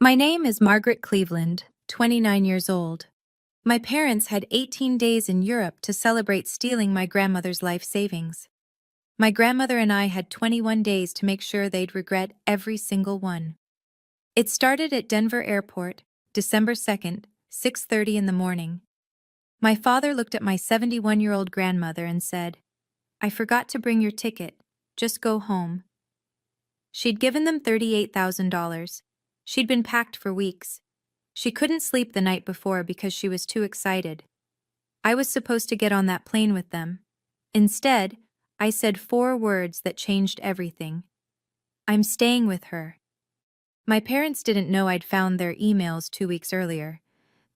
My name is Margaret Cleveland, 29 years old. My parents had 18 days in Europe to celebrate stealing my grandmother's life savings. My grandmother and I had 21 days to make sure they'd regret every single one. It started at Denver Airport, December 2nd, 6:30 in the morning. My father looked at my 71-year-old grandmother and said, "I forgot to bring your ticket. Just go home." She'd given them $38,000. She'd been packed for weeks. She couldn't sleep the night before because she was too excited. I was supposed to get on that plane with them. Instead, I said 4 words that changed everything. "I'm staying with her." My parents didn't know I'd found their emails 2 weeks earlier.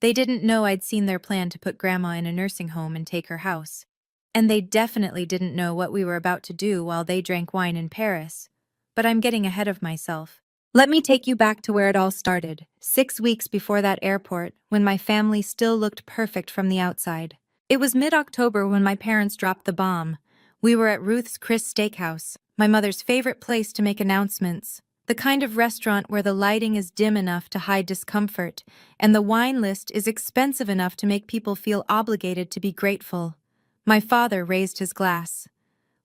They didn't know I'd seen their plan to put Grandma in a nursing home and take her house. And they definitely didn't know what we were about to do while they drank wine in Paris. But I'm getting ahead of myself. Let me take you back to where it all started, 6 weeks before that airport, when my family still looked perfect from the outside. It was mid-October when my parents dropped the bomb. We were at Ruth's Chris Steakhouse, my mother's favorite place to make announcements. The kind of restaurant where the lighting is dim enough to hide discomfort, and the wine list is expensive enough to make people feel obligated to be grateful. My father raised his glass.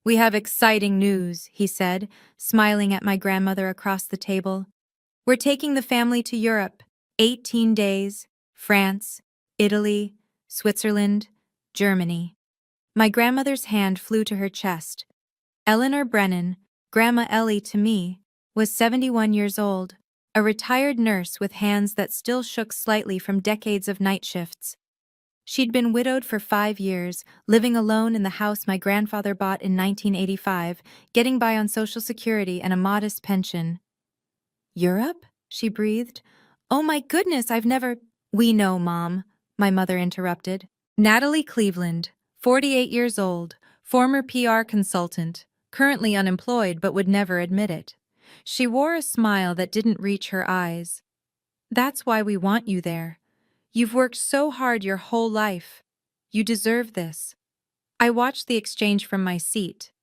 "We have exciting news," he said, smiling at my grandmother across the table. "We're taking the family to Europe. 18 days. France, Italy, Switzerland, Germany." My grandmother's hand flew to her chest. Eleanor Brennan, Grandma Ellie to me, was 71 years old, a retired nurse with hands that still shook slightly from decades of night shifts. She'd been widowed for 5 years, living alone in the house my grandfather bought in 1985, getting by on Social Security and a modest pension. "Europe?" she breathed. "Oh my goodness, I've never—" "We know, Mom," my mother interrupted. Natalie Cleveland, 48 years old, former PR consultant, currently unemployed but would never admit it. She wore a smile that didn't reach her eyes. "That's why we want you there. You've worked so hard your whole life. You deserve this." I watched the exchange from my seat.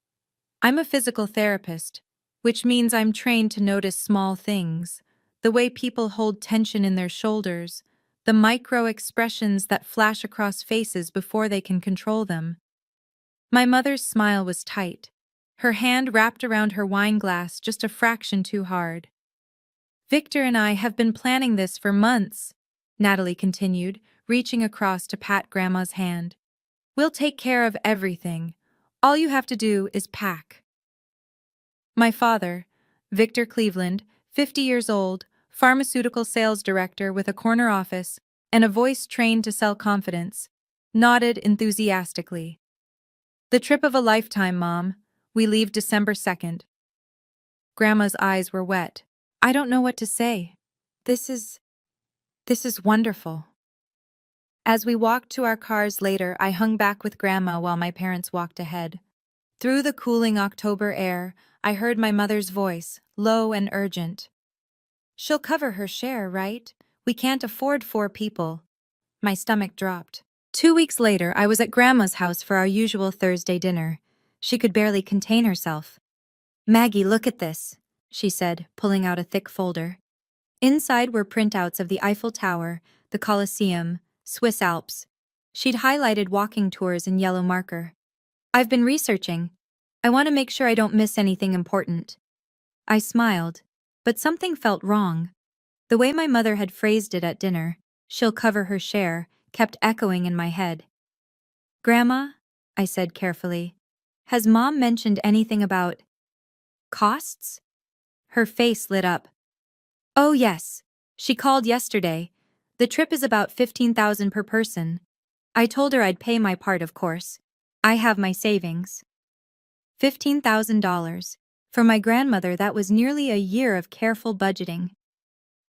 I'm a physical therapist, which means I'm trained to notice small things, the way people hold tension in their shoulders, the micro expressions that flash across faces before they can control them. My mother's smile was tight, her hand wrapped around her wine glass just a fraction too hard. "Victor and I have been planning this for months," Natalie continued, reaching across to pat Grandma's hand. "We'll take care of everything. All you have to do is pack." My father, Victor Cleveland, 50 years old, pharmaceutical sales director with a corner office and a voice trained to sell confidence, nodded enthusiastically. "The trip of a lifetime, Mom. We leave December 2nd. Grandma's eyes were wet. "I don't know what to say. This is wonderful." As we walked to our cars later, I hung back with Grandma while my parents walked ahead. Through the cooling October air, I heard my mother's voice, low and urgent. "She'll cover her share, right? We can't afford 4 people." My stomach dropped. 2 weeks later, I was at Grandma's house for our usual Thursday dinner. She could barely contain herself. "Maggie, look at this," she said, pulling out a thick folder. Inside were printouts of the Eiffel Tower, the Colosseum, Swiss Alps. She'd highlighted walking tours in yellow marker. "I've been researching. I want to make sure I don't miss anything important." I smiled, but something felt wrong. The way my mother had phrased it at dinner, "she'll cover her share," kept echoing in my head. "Grandma," I said carefully, "has Mom mentioned anything about costs?" Her face lit up. "Oh yes, she called yesterday. The trip is about $15,000 per person. I told her I'd pay my part, of course. I have my savings." $15,000. For my grandmother, that was nearly a year of careful budgeting.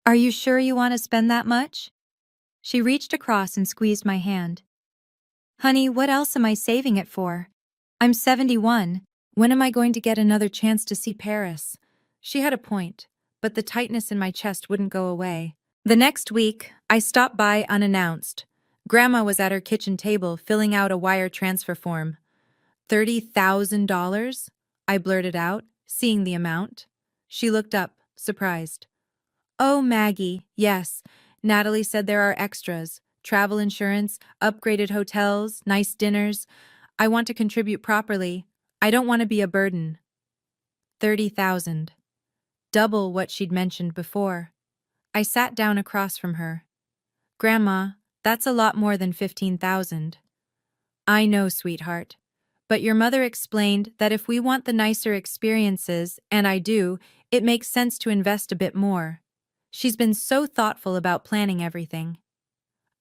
"Are you sure you want to spend that much?" She reached across and squeezed my hand. "Honey, what else am I saving it for? I'm 71. When am I going to get another chance to see Paris?" She had a point, but the tightness in my chest wouldn't go away. The next week, I stopped by unannounced. Grandma was at her kitchen table filling out a wire transfer form. $30,000? I blurted out, seeing the amount. She looked up, surprised. Oh, Maggie, yes. Natalie said there are extras. Travel insurance, upgraded hotels, nice dinners. I want to contribute properly. I don't want to be a burden. 30,000. Double what she'd mentioned before. I sat down across from her. Grandma, that's a lot more than 15,000. I know, sweetheart. But your mother explained that if we want the nicer experiences, and I do, it makes sense to invest a bit more. She's been so thoughtful about planning everything.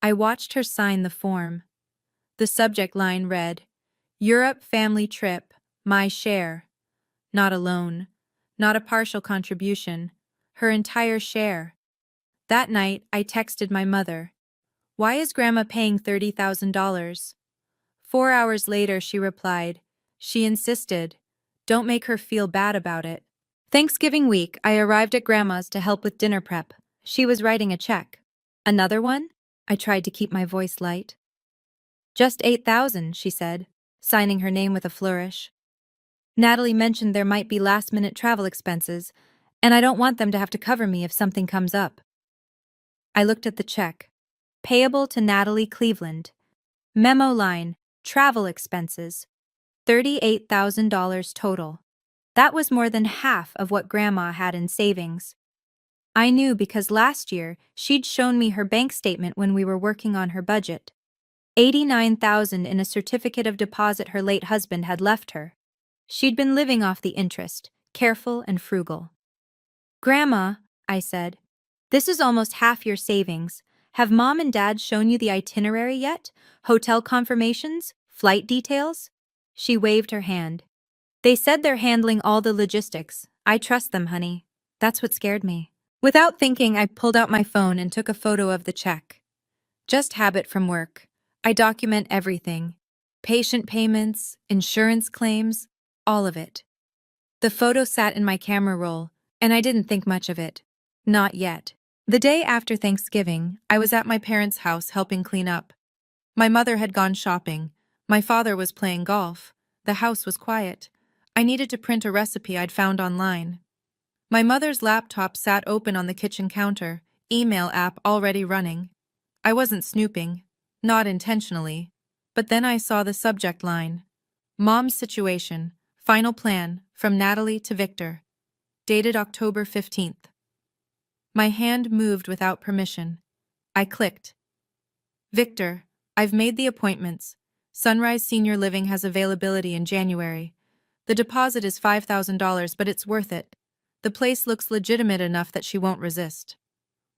I watched her sign the form. The subject line read, Europe family trip, my share. Not a loan, not a partial contribution, her entire share. That night, I texted my mother. Why is Grandma paying $30,000? 4 hours later, she replied. She insisted. Don't make her feel bad about it. Thanksgiving week, I arrived at Grandma's to help with dinner prep. She was writing a check. Another one? I tried to keep my voice light. Just 8,000, she said, signing her name with a flourish. Natalie mentioned there might be last-minute travel expenses, and I don't want them to have to cover me if something comes up. I looked at the check. Payable to Natalie Cleveland. Memo line, travel expenses. $38,000 total. That was more than half of what Grandma had in savings. I knew because last year she'd shown me her bank statement when we were working on her budget. 89,000 in a certificate of deposit her late husband had left her. She'd been living off the interest, careful and frugal. Grandma, I said, this is almost half your savings. Have Mom and Dad shown you the itinerary yet? Hotel confirmations? Flight details? She waved her hand. They said they're handling all the logistics. I trust them, honey. That's what scared me. Without thinking, I pulled out my phone and took a photo of the check. Just habit from work. I document everything. Patient payments, insurance claims, all of it. The photo sat in my camera roll, and I didn't think much of it. Not yet. The day after Thanksgiving, I was at my parents' house helping clean up. My mother had gone shopping. My father was playing golf. The house was quiet. I needed to print a recipe I'd found online. My mother's laptop sat open on the kitchen counter, email app already running. I wasn't snooping, not intentionally. But then I saw the subject line. Mom's situation, final plan, from Natalie to Victor. Dated October 15th. My hand moved without permission. I clicked. Victor, I've made the appointments. Sunrise Senior Living has availability in January. The deposit is $5,000, but it's worth it. The place looks legitimate enough that she won't resist.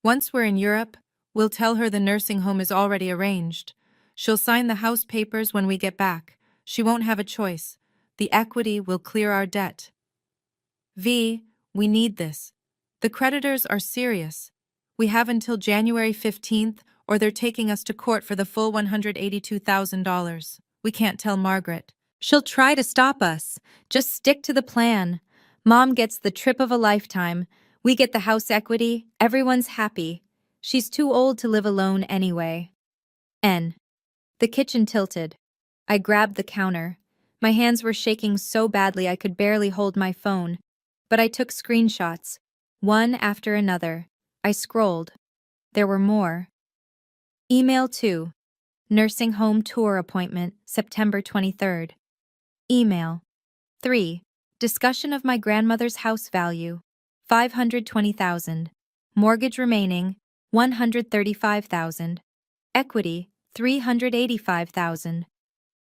Once we're in Europe, we'll tell her the nursing home is already arranged. She'll sign the house papers when we get back. She won't have a choice. The equity will clear our debt. V, we need this. The creditors are serious. We have until January 15th, or they're taking us to court for the full $182,000. We can't tell Margaret. She'll try to stop us. Just stick to the plan. Mom gets the trip of a lifetime. We get the house equity. Everyone's happy. She's too old to live alone anyway. N. The kitchen tilted. I grabbed the counter. My hands were shaking so badly I could barely hold my phone. But I took screenshots, one after another. I scrolled. There were more. Email 2. Nursing home tour appointment, September 23rd. Email 3. Discussion of my grandmother's house value, $520,000. Mortgage remaining, $135,000. Equity, $385,000.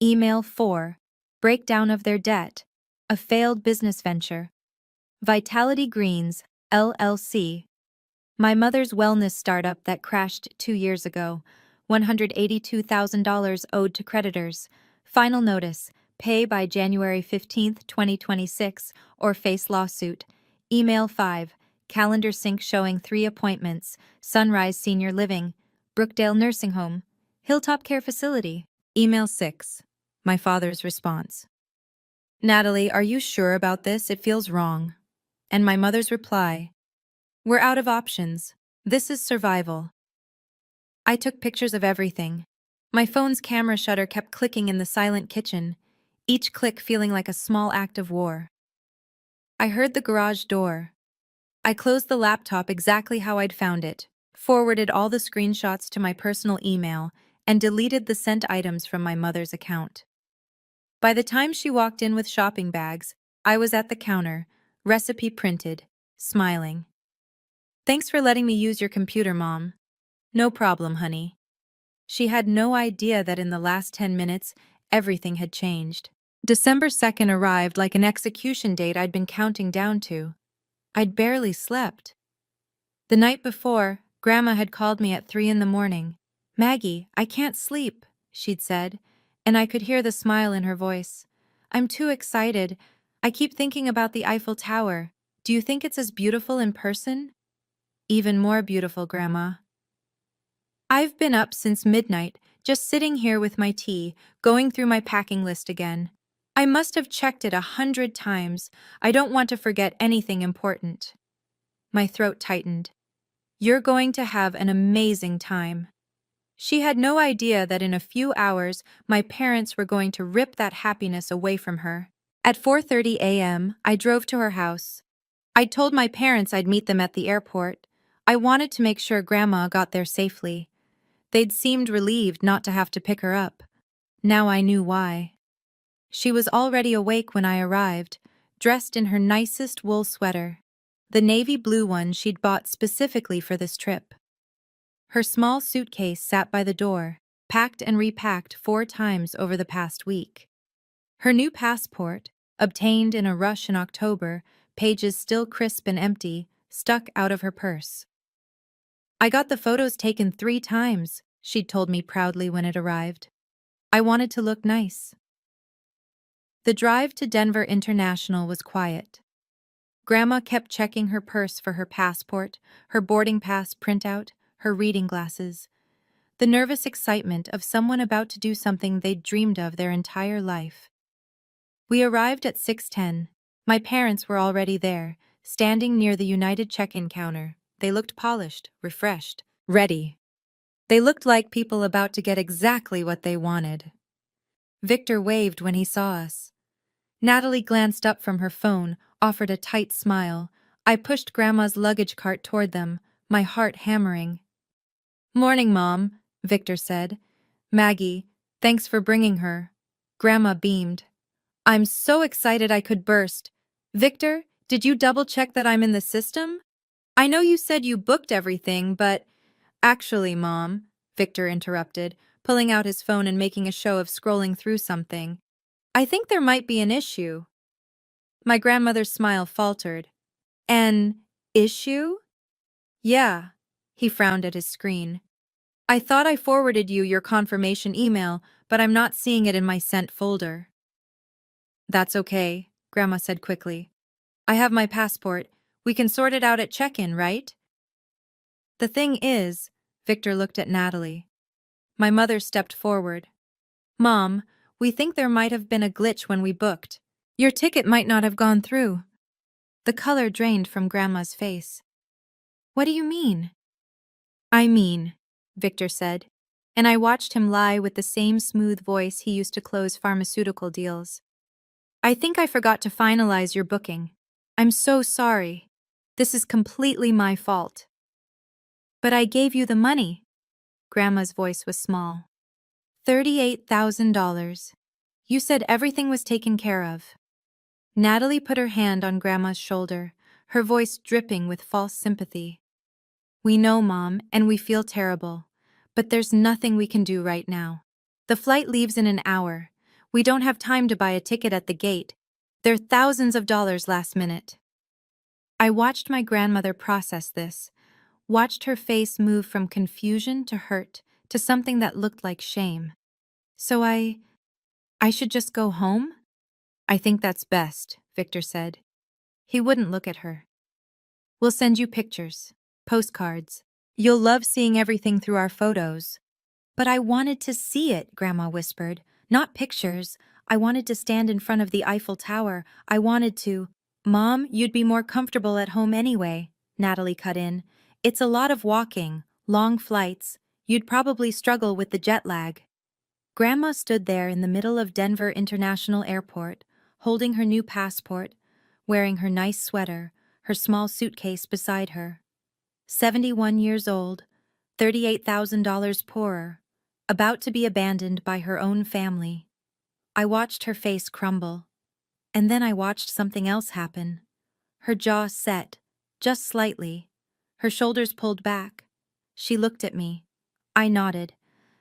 Email 4. Breakdown of their debt, a failed business venture. Vitality Greens, LLC. My mother's wellness startup that crashed 2 years ago. $182,000 owed to creditors. Final notice. Pay by January 15, 2026, or face lawsuit. Email 5. Calendar sync showing 3 appointments. Sunrise Senior Living. Brookdale Nursing Home. Hilltop Care Facility. Email 6. My father's response. Natalie, are you sure about this? It feels wrong. And my mother's reply. We're out of options. This is survival. I took pictures of everything. My phone's camera shutter kept clicking in the silent kitchen, each click feeling like a small act of war. I heard the garage door. I closed the laptop exactly how I'd found it, forwarded all the screenshots to my personal email, and deleted the sent items from my mother's account. By the time she walked in with shopping bags, I was at the counter, recipe printed, smiling. Thanks for letting me use your computer, Mom. No problem, honey. She had no idea that in the last 10 minutes, everything had changed. December 2nd arrived like an execution date I'd been counting down to. I'd barely slept. The night before, Grandma had called me at 3 in the morning. "Maggie, I can't sleep," she'd said, and I could hear the smile in her voice. "I'm too excited. I keep thinking about the Eiffel Tower. Do you think it's as beautiful in person?" "Even more beautiful, Grandma." I've been up since midnight, just sitting here with my tea, going through my packing list again. I must have checked it 100 times. I don't want to forget anything important. My throat tightened. "You're going to have an amazing time." She had no idea that in a few hours, my parents were going to rip that happiness away from her. At 4:30 a.m., I drove to her house. I'd told my parents I'd meet them at the airport. I wanted to make sure Grandma got there safely. They'd seemed relieved not to have to pick her up. Now I knew why. She was already awake when I arrived, dressed in her nicest wool sweater, the navy blue one she'd bought specifically for this trip. Her small suitcase sat by the door, packed and repacked 4 times over the past week. Her new passport, obtained in a rush in October, pages still crisp and empty, stuck out of her purse. "I got the photos taken 3 times," she'd told me proudly when it arrived. "I wanted to look nice." The drive to Denver International was quiet. Grandma kept checking her purse for her passport, her boarding pass printout, her reading glasses. The nervous excitement of someone about to do something they'd dreamed of their entire life. We arrived at 6:10. My parents were already there, standing near the United check-in counter. They looked polished, refreshed, ready. They looked like people about to get exactly what they wanted. Victor waved when he saw us. Natalie glanced up from her phone, offered a tight smile. I pushed Grandma's luggage cart toward them, my heart hammering. "Morning, Mom," Victor said. "Maggie, thanks for bringing her." Grandma beamed. "I'm so excited I could burst. Victor, did you double-check that I'm in the system? I know you said you booked everything, but—" "Actually, Mom," Victor interrupted, pulling out his phone and making a show of scrolling through something. "I think there might be an issue." My grandmother's smile faltered. "An issue?" "Yeah." He frowned at his screen. "I thought I forwarded you your confirmation email, but I'm not seeing it in my sent folder." "That's okay," Grandma said quickly. "I have my passport. We can sort it out at check-in, right?" "The thing is," Victor looked at Natalie. My mother stepped forward. "Mom, we think there might have been a glitch when we booked. Your ticket might not have gone through." The color drained from Grandma's face. "What do you mean?" "I mean," Victor said, and I watched him lie with the same smooth voice he used to close pharmaceutical deals. "I think I forgot to finalize your booking. I'm so sorry. This is completely my fault." "But I gave you the money." Grandma's voice was small. $38,000. You said everything was taken care of." Natalie put her hand on Grandma's shoulder, her voice dripping with false sympathy. "We know, Mom, and we feel terrible. But there's nothing we can do right now. The flight leaves in an hour. We don't have time to buy a ticket at the gate. They're thousands of dollars last minute." I watched my grandmother process this, watched her face move from confusion to hurt to something that looked like shame. "So I should just go home?" "I think that's best," Victor said. He wouldn't look at her. "We'll send you pictures, postcards. You'll love seeing everything through our photos." "But I wanted to see it," Grandma whispered. "Not pictures. I wanted to stand in front of the Eiffel Tower. I wanted to—" "Mom, you'd be more comfortable at home anyway," Natalie cut in. "It's a lot of walking, long flights. You'd probably struggle with the jet lag." Grandma stood there in the middle of Denver International Airport, holding her new passport, wearing her nice sweater, her small suitcase beside her. 71 years old, $38,000 poorer, about to be abandoned by her own family. I watched her face crumble. And then I watched something else happen. Her jaw set, just slightly. Her shoulders pulled back. She looked at me. I nodded.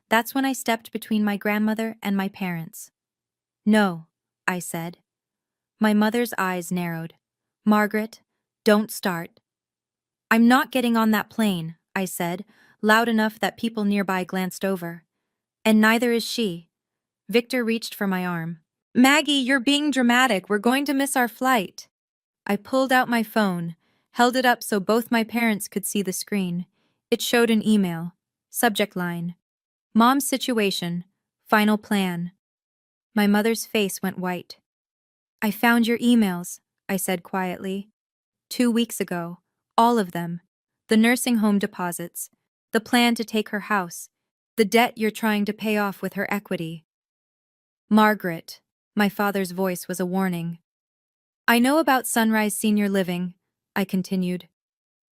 That's when I stepped between my grandmother and my parents. "No," I said. My mother's eyes narrowed. "Margaret, don't start." "I'm not getting on that plane," I said, loud enough that people nearby glanced over. "And neither is she." Victor reached for my arm. "Maggie, you're being dramatic. We're going to miss our flight." I pulled out my phone, held it up so both my parents could see the screen. It showed an email. Subject line: "Mom's situation. Final plan." My mother's face went white. "I found your emails," I said quietly. 2 weeks ago. All of them. The nursing home deposits. The plan to take her house. The debt you're trying to pay off with her equity. "Margaret," my father's voice was a warning. "I know about Sunrise Senior Living," I continued.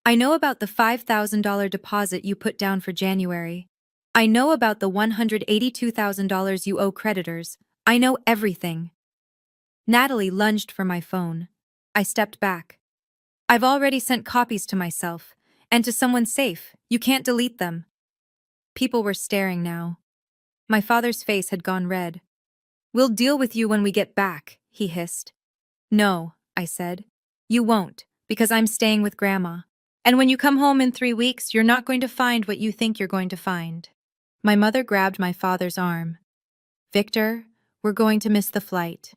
"I know about the $5,000 deposit you put down for January. I know about the $182,000 you owe creditors. I know everything." Natalie lunged for my phone. I stepped back. "I've already sent copies to myself, and to someone safe. You can't delete them." People were staring now. My father's face had gone red. "We'll deal with you when we get back," he hissed. "No," I said. "You won't, because I'm staying with Grandma. And when you come home in 3 weeks, you're not going to find what you think you're going to find." My mother grabbed my father's arm. "Victor, we're going to miss the flight."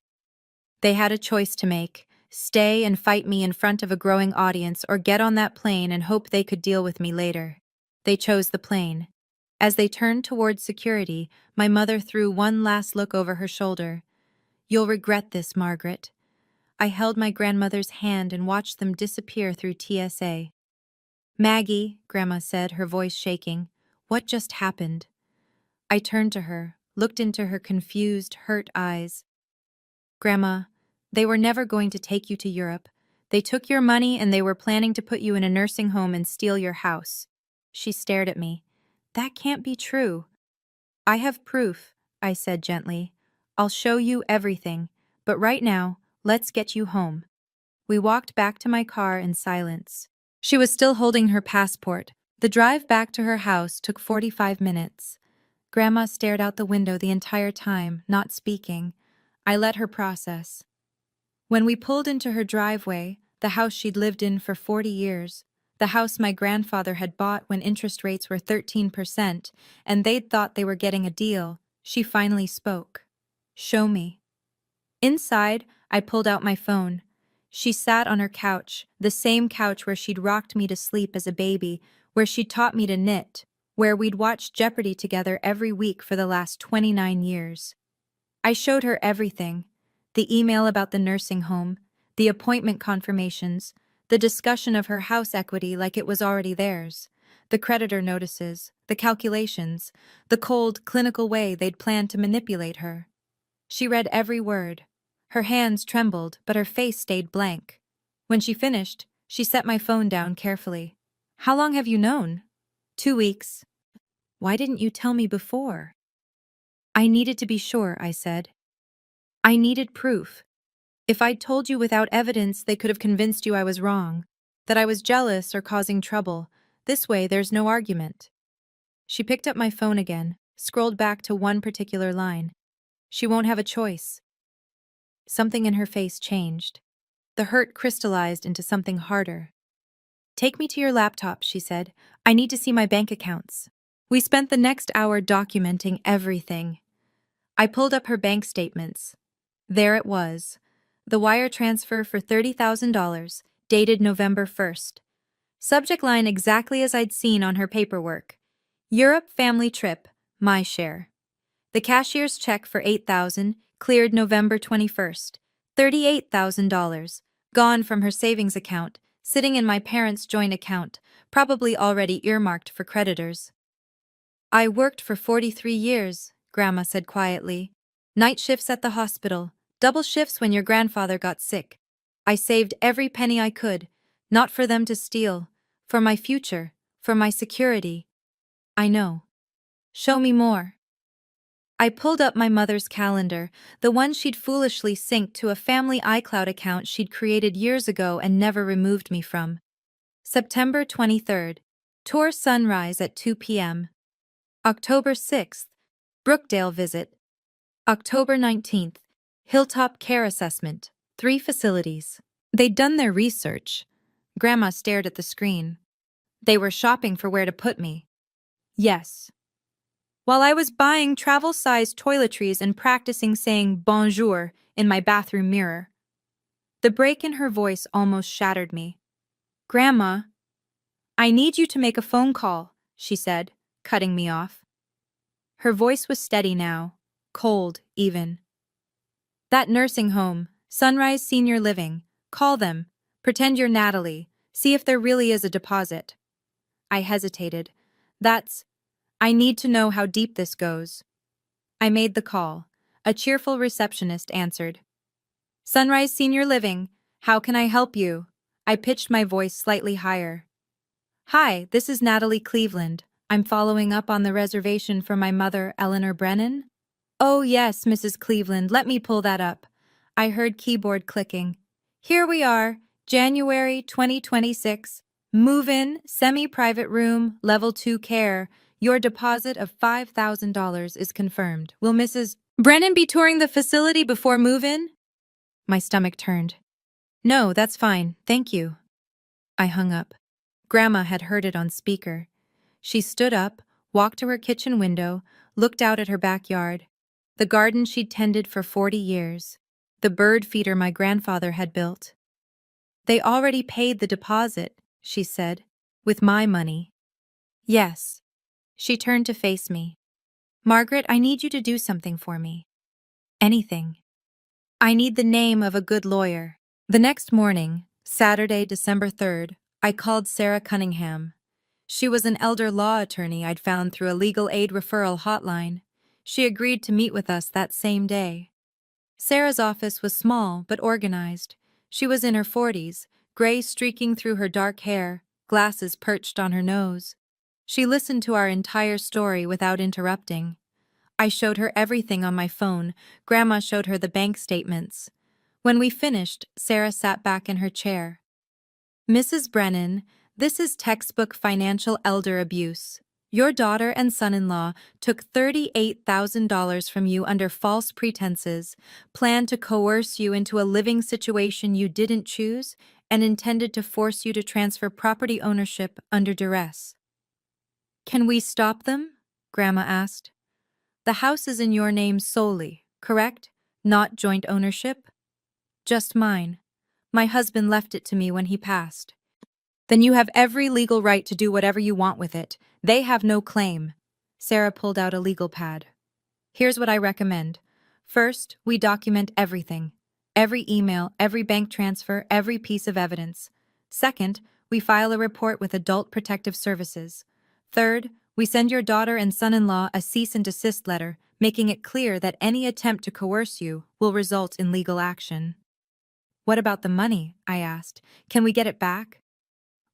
They had a choice to make: stay and fight me in front of a growing audience, or get on that plane and hope they could deal with me later. They chose the plane. As they turned towards security, my mother threw one last look over her shoulder. "You'll regret this, Margaret." I held my grandmother's hand and watched them disappear through TSA. "Maggie," Grandma said, her voice shaking, "what just happened?" I turned to her, looked into her confused, hurt eyes. "Grandma, they were never going to take you to Europe. They took your money and they were planning to put you in a nursing home and steal your house." She stared at me. "That can't be true." "I have proof," I said gently. "I'll show you everything, but right now, let's get you home." We walked back to my car in silence. She was still holding her passport. The drive back to her house took 45 minutes. Grandma stared out the window the entire time, not speaking. I let her process. When we pulled into her driveway, the house she'd lived in for 40 years, the house my grandfather had bought when interest rates were 13%, and they'd thought they were getting a deal, she finally spoke. "Show me." Inside, I pulled out my phone. She sat on her couch, the same couch where she'd rocked me to sleep as a baby, where she'd taught me to knit, where we'd watched Jeopardy together every week for the last 29 years. I showed her everything: the email about the nursing home, the appointment confirmations, the discussion of her house equity like it was already theirs, the creditor notices, the calculations, the cold, clinical way they'd planned to manipulate her. She read every word. Her hands trembled, but her face stayed blank. When she finished, she set my phone down carefully. "How long have you known?" 2 weeks. "Why didn't you tell me before?" "I needed to be sure," I said. "I needed proof. If I'd told you without evidence, they could have convinced you I was wrong, that I was jealous or causing trouble. This way, there's no argument." She picked up my phone again, scrolled back to one particular line. "She won't have a choice." Something in her face changed. The hurt crystallized into something harder. "Take me to your laptop," she said. "I need to see my bank accounts." We spent the next hour documenting everything. I pulled up her bank statements. There it was. The wire transfer for $30,000, dated November 1st. Subject line exactly as I'd seen on her paperwork. "Europe family trip, my share." The cashier's check for $8,000, cleared November 21st. $38,000, gone from her savings account, sitting in my parents' joint account, probably already earmarked for creditors. "I worked for 43 years, Grandma said quietly. "Night shifts at the hospital, double shifts when your grandfather got sick. I saved every penny I could. Not for them to steal. For my future. For my security. I know. Show me more. I pulled up my mother's calendar, the one she'd foolishly synced to a family iCloud account she'd created years ago and never removed me from. September 23rd. Tour sunrise at 2 p.m. October 6th. Brookdale visit. October 19th. Hilltop care assessment. 3 facilities. They'd done their research. Grandma stared at the screen. They were shopping for where to put me. Yes. While I was buying travel-sized toiletries and practicing saying bonjour in my bathroom mirror. The break in her voice almost shattered me. Grandma, I need you to make a phone call, she said, cutting me off. Her voice was steady now, cold even. That nursing home, Sunrise Senior Living, call them, pretend you're Natalie, see if there really is a deposit. I hesitated. I need to know how deep this goes. I made the call. A cheerful receptionist answered. Sunrise Senior Living, how can I help you? I pitched my voice slightly higher. Hi, this is Natalie Cleveland. I'm following up on the reservation for my mother, Eleanor Brennan. Oh yes, Mrs. Cleveland, let me pull that up. I heard keyboard clicking. Here we are, January 2026. Move-in, semi-private room, level 2 care. Your deposit of $5,000 is confirmed. Will Mrs. Brennan be touring the facility before move-in? My stomach turned. No, that's fine, thank you. I hung up. Grandma had heard it on speaker. She stood up, walked to her kitchen window, looked out at her backyard. The garden she'd tended for 40 years. The bird feeder my grandfather had built. They already paid the deposit, she said, with my money. Yes. She turned to face me. Margaret, I need you to do something for me. Anything. I need the name of a good lawyer. The next morning, Saturday, December 3rd, I called Sarah Cunningham. She was an elder law attorney I'd found through a legal aid referral hotline. She agreed to meet with us that same day. Sarah's office was small but organized. She was in her 40s, gray streaking through her dark hair, glasses perched on her nose. She listened to our entire story without interrupting. I showed her everything on my phone. Grandma showed her the bank statements. When we finished, Sarah sat back in her chair. Mrs. Brennan, this is textbook financial elder abuse. Your daughter and son-in-law took $38,000 from you under false pretenses, planned to coerce you into a living situation you didn't choose, and intended to force you to transfer property ownership under duress. Can we stop them? Grandma asked. The house is in your name solely, correct? Not joint ownership? Just mine. My husband left it to me when he passed. Then you have every legal right to do whatever you want with it. They have no claim. Sarah pulled out a legal pad. Here's what I recommend. First, we document everything. Every email, every bank transfer, every piece of evidence. Second, we file a report with Adult Protective Services. Third, we send your daughter and son-in-law a cease and desist letter, making it clear that any attempt to coerce you will result in legal action. What about the money? I asked. Can we get it back?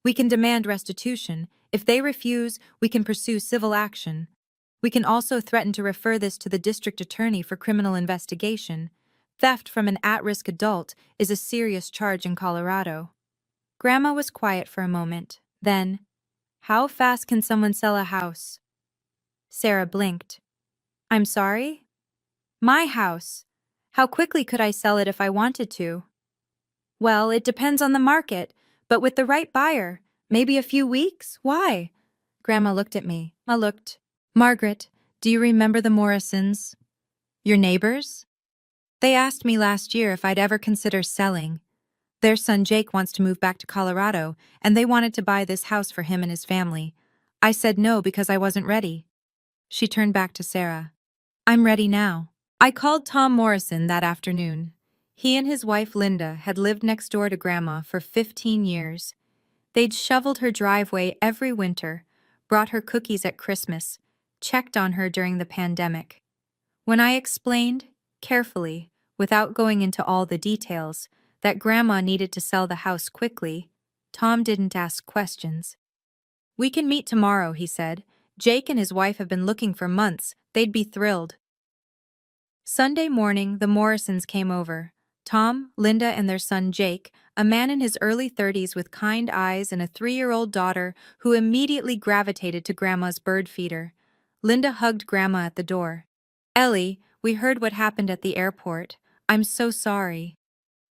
We can demand restitution. If they refuse, we can pursue civil action. We can also threaten to refer this to the district attorney for criminal investigation. Theft from an at-risk adult is a serious charge in Colorado. Grandma was quiet for a moment. Then, how fast can someone sell a house? Sarah blinked. I'm sorry? My house. How quickly could I sell it if I wanted to? Well, it depends on the market, but with the right buyer, maybe a few weeks? Why? Grandma looked at me. I looked. Margaret, do you remember the Morrisons? Your neighbors? They asked me last year if I'd ever consider selling. Their son Jake wants to move back to Colorado, and they wanted to buy this house for him and his family. I said no because I wasn't ready. She turned back to Sarah. I'm ready now. I called Tom Morrison that afternoon. He and his wife Linda had lived next door to Grandma for 15 years. They'd shoveled her driveway every winter, brought her cookies at Christmas, checked on her during the pandemic. When I explained, carefully, without going into all the details, that Grandma needed to sell the house quickly, Tom didn't ask questions. "We can meet tomorrow," he said. "Jake and his wife have been looking for months. They'd be thrilled." Sunday morning, the Morrisons came over. Tom, Linda, and their son Jake, a man in his early 30s with kind eyes and a 3-year-old daughter who immediately gravitated to Grandma's bird feeder. Linda hugged Grandma at the door. "Ellie, we heard what happened at the airport. I'm so sorry."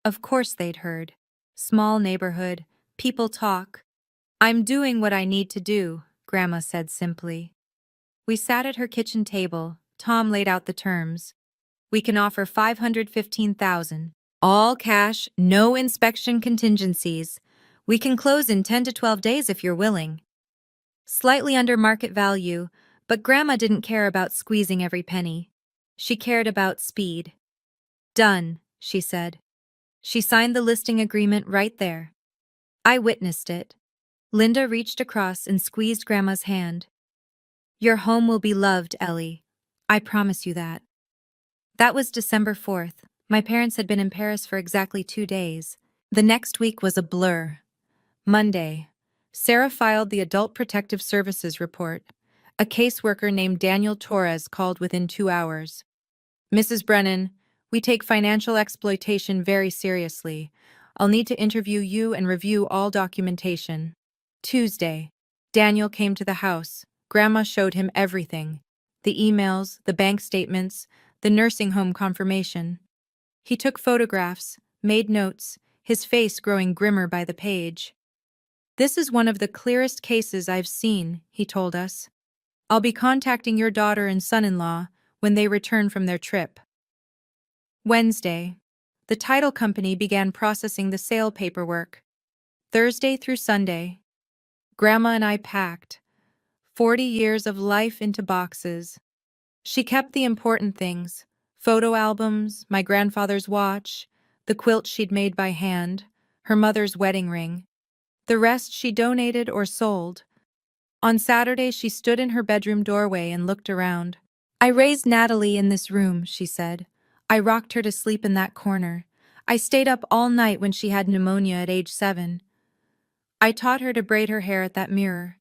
Of course they'd heard. Small neighborhood, people talk. "I'm doing what I need to do," Grandma said simply. We sat at her kitchen table. Tom laid out the terms. "We can offer $515,000. All cash, no inspection contingencies. We can close in 10 to 12 days if you're willing." Slightly under market value, but Grandma didn't care about squeezing every penny. She cared about speed. "Done," she said. She signed the listing agreement right there. I witnessed it. Linda reached across and squeezed Grandma's hand. "Your home will be loved, Ellie. I promise you that." That was December 4th. My parents had been in Paris for exactly 2 days. The next week was a blur. Monday. Sarah filed the Adult Protective Services report. A caseworker named Daniel Torres called within 2 hours. "Mrs. Brennan, we take financial exploitation very seriously. I'll need to interview you and review all documentation." Tuesday. Daniel came to the house. Grandma showed him everything. The emails, the bank statements, the nursing home confirmation. He took photographs, made notes, his face growing grimmer by the page. "This is one of the clearest cases I've seen," he told us. "I'll be contacting your daughter and son-in-law when they return from their trip." Wednesday. The title company began processing the sale paperwork. Thursday through Sunday. Grandma and I packed 40 years of life into boxes. She kept the important things: photo albums, my grandfather's watch, the quilt she'd made by hand, her mother's wedding ring. The rest she donated or sold. On Saturday, she stood in her bedroom doorway and looked around. "I raised Natalie in this room," she said. "I rocked her to sleep in that corner. I stayed up all night when she had pneumonia at age 7. I taught her to braid her hair at that mirror."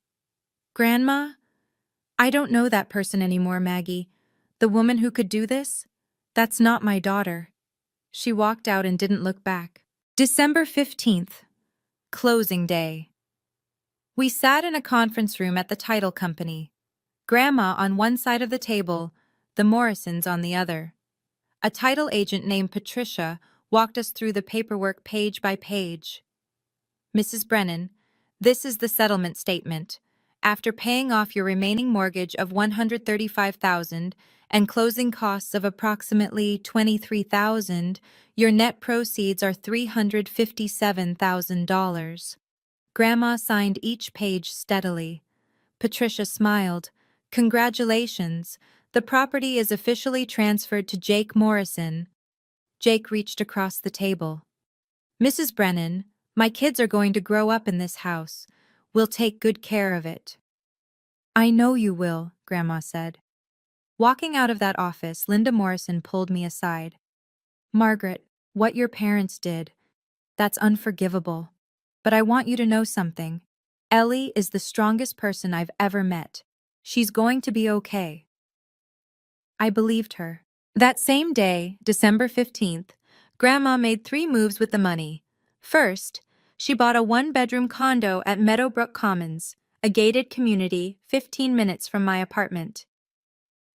"Grandma? I don't know that person anymore, Maggie. The woman who could do this? That's not my daughter." She walked out and didn't look back. December 15th. Closing day. We sat in a conference room at the title company. Grandma on one side of the table, the Morrisons on the other. A title agent named Patricia walked us through the paperwork page by page. "Mrs. Brennan, this is the settlement statement. After paying off your remaining mortgage of $135,000 and closing costs of approximately $23,000, your net proceeds are $357,000. Grandma signed each page steadily. Patricia smiled. "Congratulations. The property is officially transferred to Jake Morrison." Jake reached across the table. "Mrs. Brennan, my kids are going to grow up in this house. We'll take good care of it." "I know you will," Grandma said. Walking out of that office, Linda Morrison pulled me aside. "Margaret, what your parents did, that's unforgivable. But I want you to know something. Ellie is the strongest person I've ever met. She's going to be okay." I believed her. That same day, December 15th, Grandma made 3 moves with the money. First, she bought a 1-bedroom condo at Meadowbrook Commons, a gated community 15 minutes from my apartment.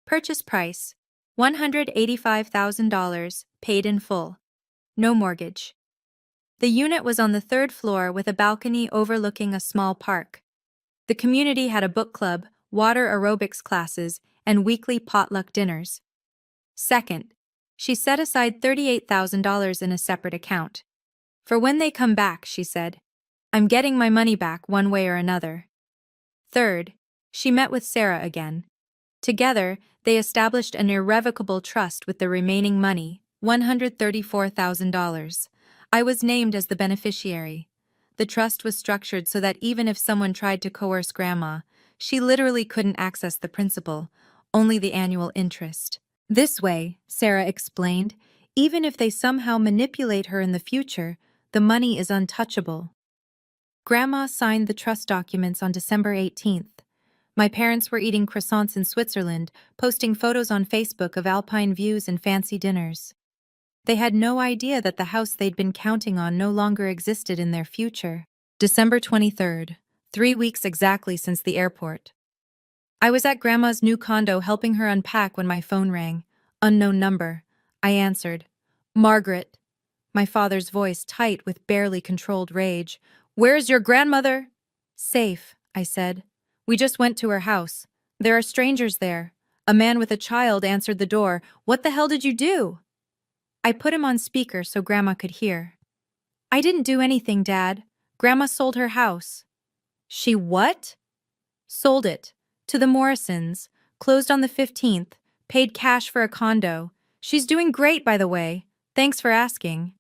Purchase price: $185,000, paid in full. No mortgage. The unit was on the 3rd floor with a balcony overlooking a small park. The community had a book club, water aerobics classes, and weekly potluck dinners. Second, she set aside $38,000 in a separate account. "For when they come back," she said. "I'm getting my money back one way or another." Third, she met with Sarah again. Together, they established an irrevocable trust with the remaining money, $134,000. I was named as the beneficiary. The trust was structured so that even if someone tried to coerce Grandma, she literally couldn't access the principal, only the annual interest. This way, Sarah explained, even if they somehow manipulate her in the future, the money is untouchable. Grandma signed the trust documents on December 18th. My parents were eating croissants in Switzerland, posting photos on Facebook of alpine views and fancy dinners. They had no idea that the house they'd been counting on no longer existed in their future. December 23rd, 3 weeks exactly since the airport. I was at Grandma's new condo helping her unpack when my phone rang. Unknown number. I answered. Margaret. My father's voice tight with barely controlled rage. Where's your grandmother? Safe, I said. We just went to her house. There are strangers there. A man with a child answered the door. What the hell did you do? I put him on speaker so Grandma could hear. I didn't do anything, Dad. Grandma sold her house. She what? Sold it. To the Morrisons. Closed on the 15th. Paid cash for a condo. She's doing great, by the way. Thanks for asking.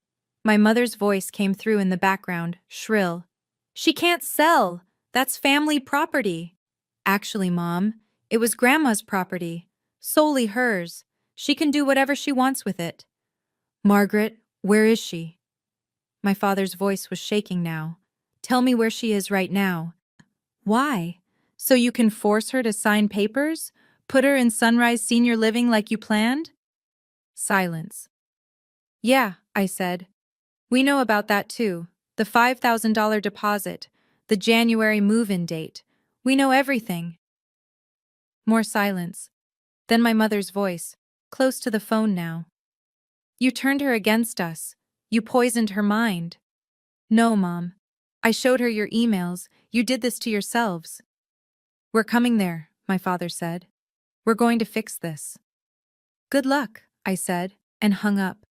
My mother's voice came through in the background, shrill. She can't sell. That's family property. Actually, Mom, it was Grandma's property. Solely hers. She can do whatever she wants with it. Margaret, where is she? My father's voice was shaking now. Tell me where she is right now. Why? So you can force her to sign papers? Put her in Sunrise Senior Living like you planned? Silence. Yeah, I said. We know about that too. The $5,000 deposit. The January move-in date. We know everything. More silence. Then my mother's voice, close to the phone now. You turned her against us. You poisoned her mind. No, Mom. I showed her your emails. You did this to yourselves. We're coming there, my father said. We're going to fix this. Good luck, I said, and hung up.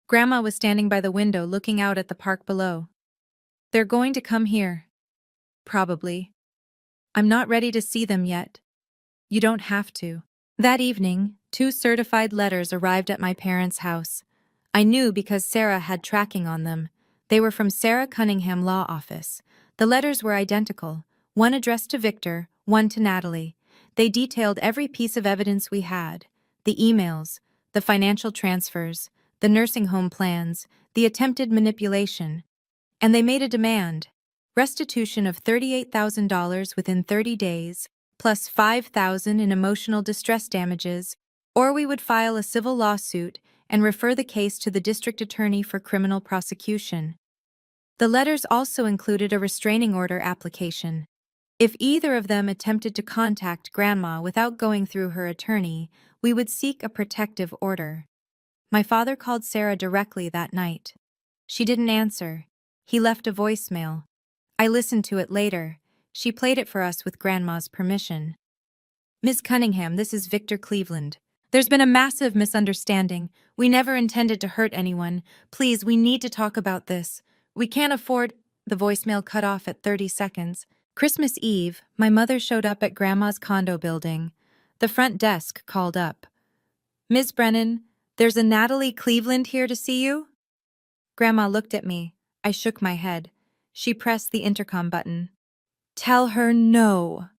Grandma was standing by the window looking out at the park below. They're going to come here. Probably. I'm not ready to see them yet. You don't have to. That evening, 2 certified letters arrived at my parents' house. I knew because Sarah had tracking on them. They were from Sarah Cunningham Law Office. The letters were identical, one addressed to Victor, one to Natalie. They detailed every piece of evidence we had. The emails, the financial transfers, the nursing home plans, the attempted manipulation. And they made a demand. Restitution of $38,000 within 30 days, plus $5,000 in emotional distress damages, or we would file a civil lawsuit and refer the case to the district attorney for criminal prosecution. The letters also included a restraining order application. If either of them attempted to contact Grandma without going through her attorney, we would seek a protective order. My father called Sarah directly that night. She didn't answer. He left a voicemail. I listened to it later. She played it for us with Grandma's permission. Ms. Cunningham, this is Victor Cleveland. There's been a massive misunderstanding. We never intended to hurt anyone. Please, we need to talk about this. We can't afford— The voicemail cut off at 30 seconds. Christmas Eve, my mother showed up at Grandma's condo building. The front desk called up. Ms. Brennan, there's a Natalie Cleveland here to see you. Grandma looked at me. I shook my head. She pressed the intercom button. Tell her no.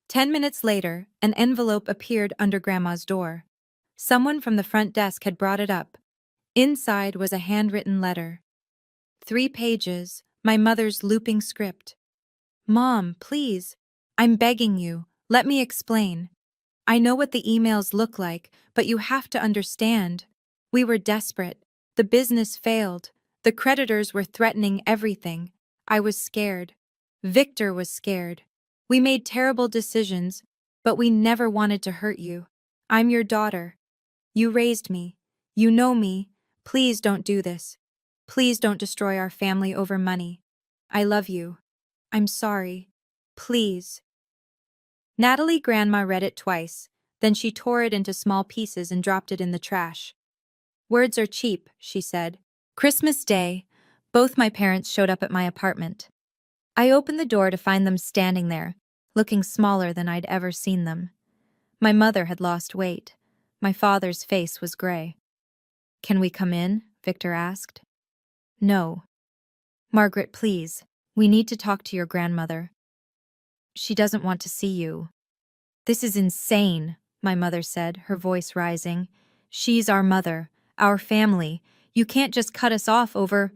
10 minutes later, an envelope appeared under Grandma's door. Someone from the front desk had brought it up. Inside was a handwritten letter. 3 pages, my mother's looping script. Mom, please. I'm begging you. Let me explain. I know what the emails look like, but you have to understand. We were desperate. The business failed. The creditors were threatening everything. I was scared. Victor was scared. We made terrible decisions, but we never wanted to hurt you. I'm your daughter. You raised me. You know me. Please don't do this. Please don't destroy our family over money. I love you. I'm sorry. Please. Natalie Grandma read it twice, then she tore it into small pieces and dropped it in the trash. Words are cheap, she said. Christmas Day, both my parents showed up at my apartment. I opened the door to find them standing there, looking smaller than I'd ever seen them. My mother had lost weight. My father's face was gray. Can we come in? Victor asked. No. Margaret, please. We need to talk to your grandmother. She doesn't want to see you. This is insane, my mother said, her voice rising. She's our mother, our family. You can't just cut us off over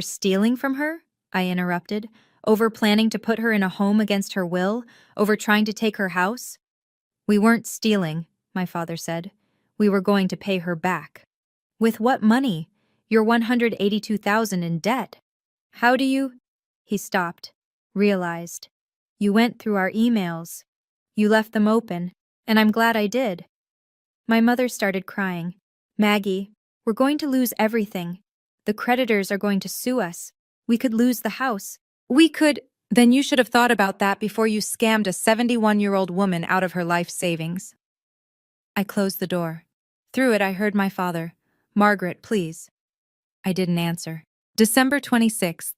stealing from her? I interrupted. Over planning to put her in a home against her will? Over trying to take her house? We weren't stealing, my father said. We were going to pay her back. With what money? You're $182,000 in debt. How do you? He stopped, realized. You went through our emails. You left them open, and I'm glad I did. My mother started crying. Maggie, we're going to lose everything. The creditors are going to sue us. We could lose the house. We could. Then you should have thought about that before you scammed a 71-year-old woman out of her life savings. I closed the door. Through it, I heard my father. Margaret, please. I didn't answer. December 26th.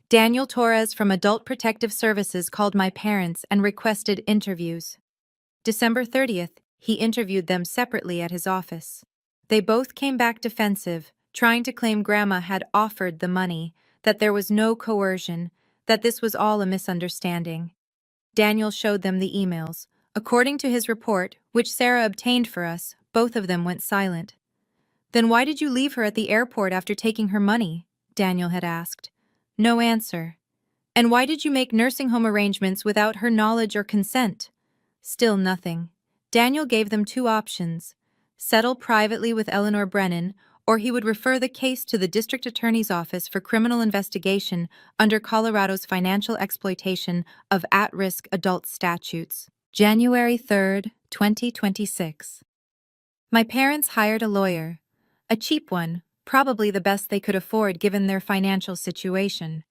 Daniel Torres from Adult Protective Services called my parents and requested interviews. December 30th, he interviewed them separately at his office. They both came back defensive, trying to claim Grandma had offered the money, that there was no coercion, that this was all a misunderstanding. Daniel showed them the emails. According to his report, which Sarah obtained for us, both of them went silent. Then why did you leave her at the airport after taking her money? Daniel had asked. No answer. And why did you make nursing home arrangements without her knowledge or consent? Still nothing. Daniel gave them two options: settle privately with Eleanor Brennan, or he would refer the case to the district attorney's office for criminal investigation under Colorado's financial exploitation of at-risk adult statutes. January 3rd, 2026. My parents hired a lawyer. A cheap one, probably the best they could afford given their financial situation.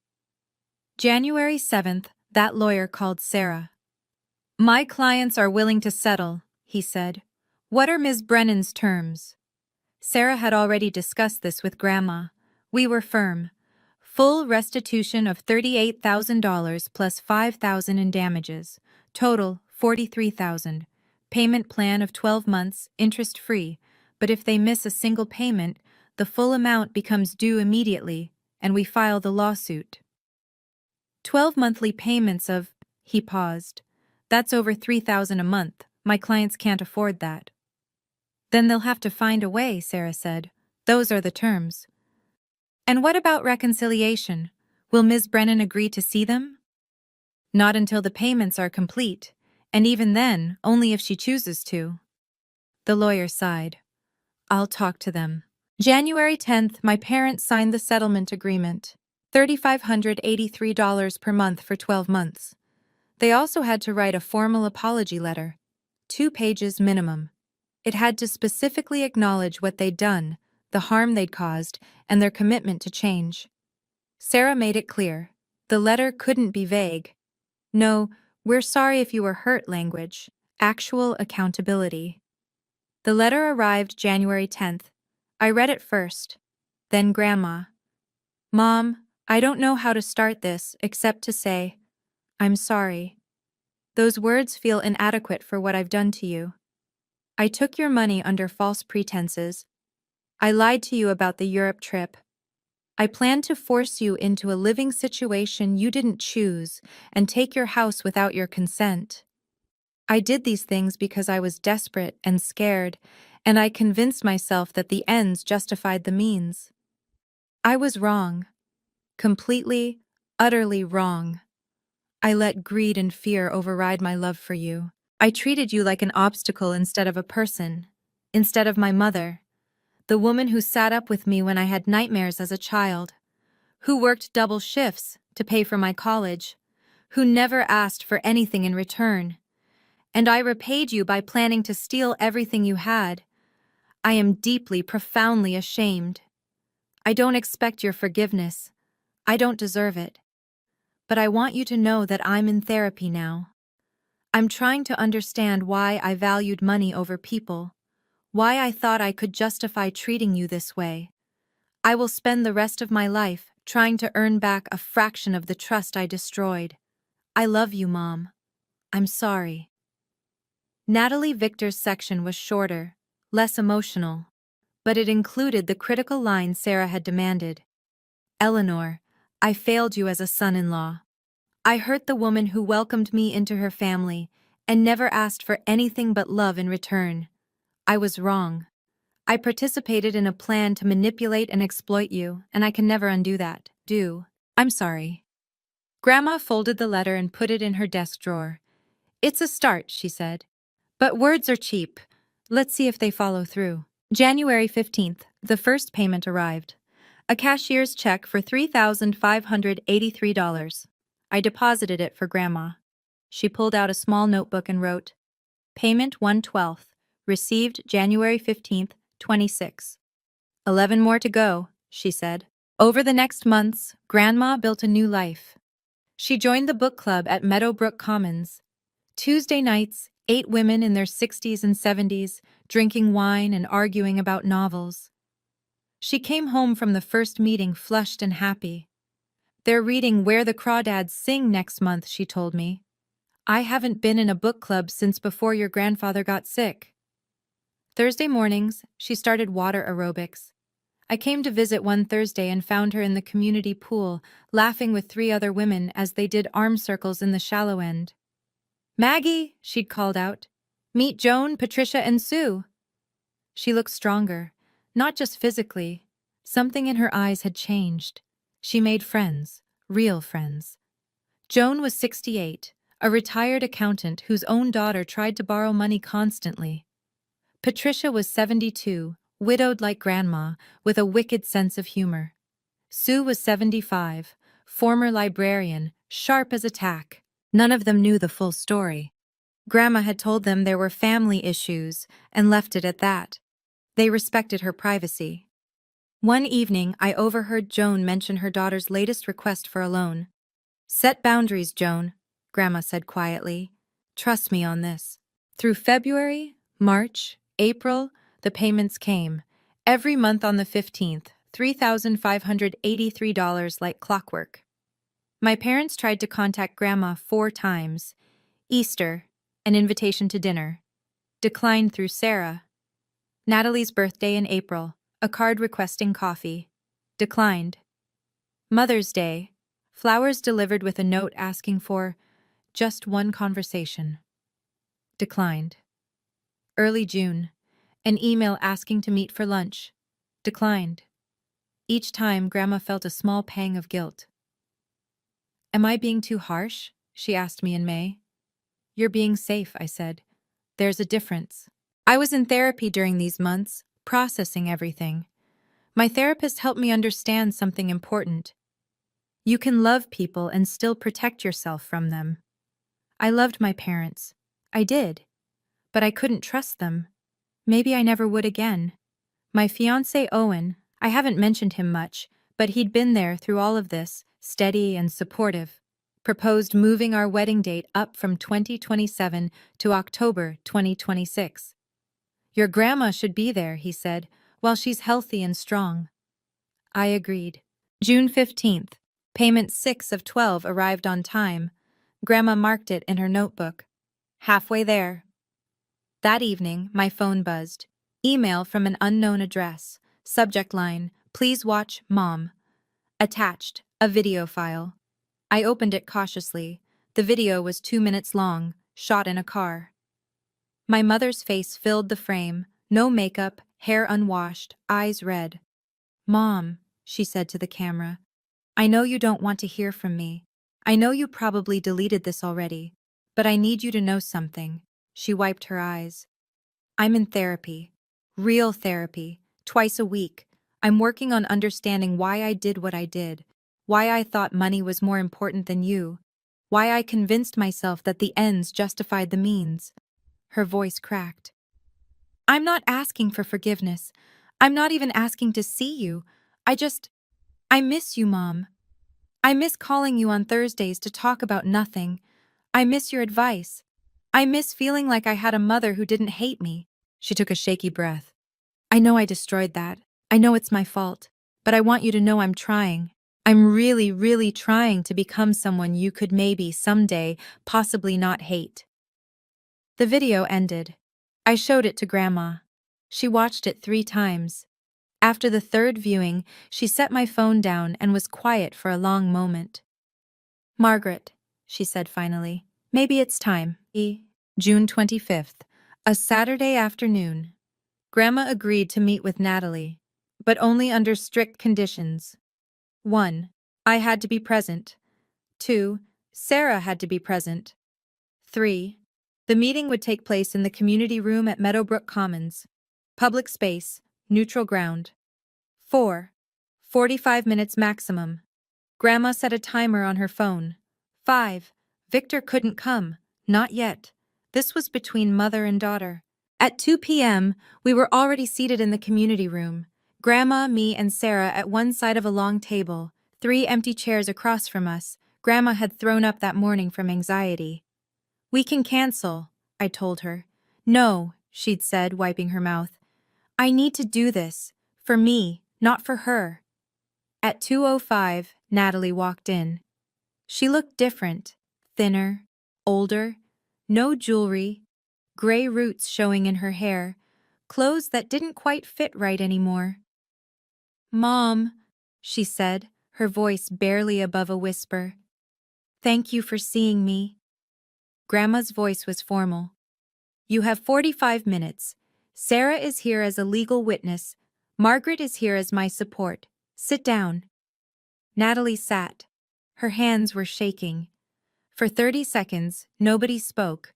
January 7th, that lawyer called Sarah. My clients are willing to settle, he said. What are Ms. Brennan's terms? Sarah had already discussed this with Grandma. We were firm. Full restitution of $38,000 plus $5,000 in damages. Total, $43,000. Payment plan of 12 months, interest-free. But if they miss a single payment, the full amount becomes due immediately, and we file the lawsuit. 12 monthly payments of... He paused. That's over $3,000 a month. My clients can't afford that. Then they'll have to find a way, Sarah said. Those are the terms. And what about reconciliation? Will Ms. Brennan agree to see them? Not until the payments are complete, and even then, only if she chooses to. The lawyer sighed. I'll talk to them. January 10th, my parents signed the settlement agreement. $3,583 per month for 12 months. They also had to write a formal apology letter. 2 pages minimum. It had to specifically acknowledge what they'd done, the harm they'd caused, and their commitment to change. Sarah made it clear. The letter couldn't be vague. No, we're sorry if you were hurt language. Actual accountability. The letter arrived January 10th. I read it first. Then Grandma. Mom, I don't know how to start this except to say, I'm sorry. Those words feel inadequate for what I've done to you. I took your money under false pretenses. I lied to you about the Europe trip. I planned to force you into a living situation you didn't choose and take your house without your consent. I did these things because I was desperate and scared, and I convinced myself that the ends justified the means. I was wrong. Completely, utterly wrong. I let greed and fear override my love for you. I treated you like an obstacle instead of a person, instead of my mother, the woman who sat up with me when I had nightmares as a child, who worked double shifts to pay for my college, who never asked for anything in return. And I repaid you by planning to steal everything you had. I am deeply, profoundly ashamed. I don't expect your forgiveness. I don't deserve it. But I want you to know that I'm in therapy now. I'm trying to understand why I valued money over people, why I thought I could justify treating you this way. I will spend the rest of my life trying to earn back a fraction of the trust I destroyed. I love you, Mom. I'm sorry. Natalie Victor's section was shorter, less emotional, but it included the critical line Sarah had demanded. Eleanor, I failed you as a son-in-law. I hurt the woman who welcomed me into her family and never asked for anything but love in return. I was wrong. I participated in a plan to manipulate and exploit you, and I can never undo that. I'm sorry. Grandma folded the letter and put it in her desk drawer. "It's a start," she said. "But words are cheap. Let's see if they follow through." January 15th, the first payment arrived. A cashier's check for $3,583. I deposited it for Grandma. She pulled out a small notebook and wrote, "Payment 1/12, received January 15th, 26. 11 more to go," she said. Over the next months, Grandma built a new life. She joined the book club at Meadowbrook Commons. Tuesday nights, 8 women in their 60s and 70s, drinking wine and arguing about novels. She came home from the first meeting flushed and happy. "They're reading Where the Crawdads Sing next month," she told me. "I haven't been in a book club since before your grandfather got sick." Thursday mornings, she started water aerobics. I came to visit one Thursday and found her in the community pool, laughing with 3 other women as they did arm circles in the shallow end. "Maggie," she'd called out. "Meet Joan, Patricia, and Sue." She looked stronger, not just physically. Something in her eyes had changed. She made friends, real friends. Joan was 68, a retired accountant whose own daughter tried to borrow money constantly. Patricia was 72, widowed like Grandma, with a wicked sense of humor. Sue was 75, former librarian, sharp as a tack. None of them knew the full story. Grandma had told them there were family issues and left it at that. They respected her privacy. One evening, I overheard Joan mention her daughter's latest request for a loan. "Set boundaries, Joan," Grandma said quietly. "Trust me on this." Through February, March, April, the payments came. Every month on the 15th, $3,583 like clockwork. My parents tried to contact Grandma 4 times. Easter, an invitation to dinner. Declined through Sarah. Natalie's birthday in April, a card requesting coffee. Declined. Mother's Day, flowers delivered with a note asking for just one conversation. Declined. Early June, an email asking to meet for lunch. Declined. Each time, Grandma felt a small pang of guilt. "Am I being too harsh?" she asked me in May. "You're being safe," I said. "There's a difference." I was in therapy during these months, processing everything. My therapist helped me understand something important. You can love people and still protect yourself from them. I loved my parents. I did. But I couldn't trust them. Maybe I never would again. My fiancé Owen, I haven't mentioned him much, but he'd been there through all of this, steady and supportive. Proposed moving our wedding date up from 2027 to October 2026. "Your grandma should be there," he said, "while she's healthy and strong." I agreed. June 15th, payment 6 of 12 arrived on time. Grandma marked it in her notebook. Halfway there. That evening, my phone buzzed. Email from an unknown address. Subject line, "Please watch, Mom." Attached, a video file. I opened it cautiously. The video was 2 minutes long, shot in a car. My mother's face filled the frame, no makeup, hair unwashed, eyes red. "Mom," she said to the camera, "I know you don't want to hear from me. I know you probably deleted this already, but I need you to know something." She wiped her eyes. "I'm in therapy. Real therapy, twice a week. I'm working on understanding why I did what I did, why I thought money was more important than you, why I convinced myself that the ends justified the means." Her voice cracked. "I'm not asking for forgiveness. I'm not even asking to see you. I miss you, Mom. I miss calling you on Thursdays to talk about nothing. I miss your advice. I miss feeling like I had a mother who didn't hate me." She took a shaky breath. "I know I destroyed that. I know it's my fault. But I want you to know I'm trying. I'm really, really trying to become someone you could maybe, someday, possibly not hate." The video ended. I showed it to Grandma. She watched it 3 times. After the 3rd viewing, she set my phone down and was quiet for a long moment. "Margaret," she said finally, "maybe it's time." June 25th, a Saturday afternoon. Grandma agreed to meet with Natalie, but only under strict conditions. 1. I had to be present. 2. Sarah had to be present. 3. The meeting would take place in the community room at Meadowbrook Commons. Public space, neutral ground. 4. 45 minutes maximum. Grandma set a timer on her phone. 5. Victor couldn't come. Not yet. This was between mother and daughter. At 2 p.m., we were already seated in the community room. Grandma, me, and Sarah at one side of a long table, 3 empty chairs across from us. Grandma had thrown up that morning from anxiety. "We can cancel," I told her. "No," she'd said, wiping her mouth. "I need to do this. For me, not for her." At 2:05, Natalie walked in. She looked different, thinner, older, no jewelry, gray roots showing in her hair, clothes that didn't quite fit right anymore. "Mom," she said, her voice barely above a whisper. "Thank you for seeing me." Grandma's voice was formal. "You have 45 minutes. Sarah is here as a legal witness. Margaret is here as my support. Sit down." Natalie sat. Her hands were shaking. For 30 seconds, nobody spoke.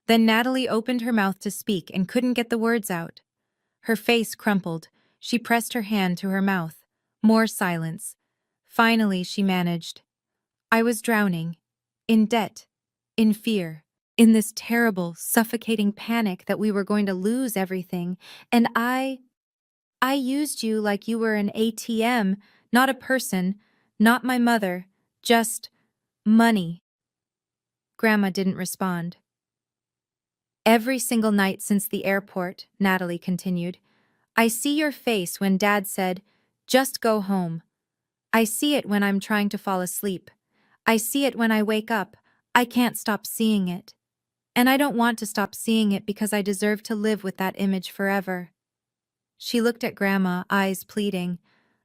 Then Natalie opened her mouth to speak and couldn't get the words out. Her face crumpled. She pressed her hand to her mouth. More silence. Finally, she managed. "I was drowning. In debt. In fear. In this terrible, suffocating panic that we were going to lose everything. And I used you like you were an ATM, not a person, not my mother, just money." Grandma didn't respond. "Every single night since the airport," Natalie continued, "I see your face when Dad said, 'Just go home.' I see it when I'm trying to fall asleep. I see it when I wake up. I can't stop seeing it. And I don't want to stop seeing it because I deserve to live with that image forever." She looked at Grandma, eyes pleading.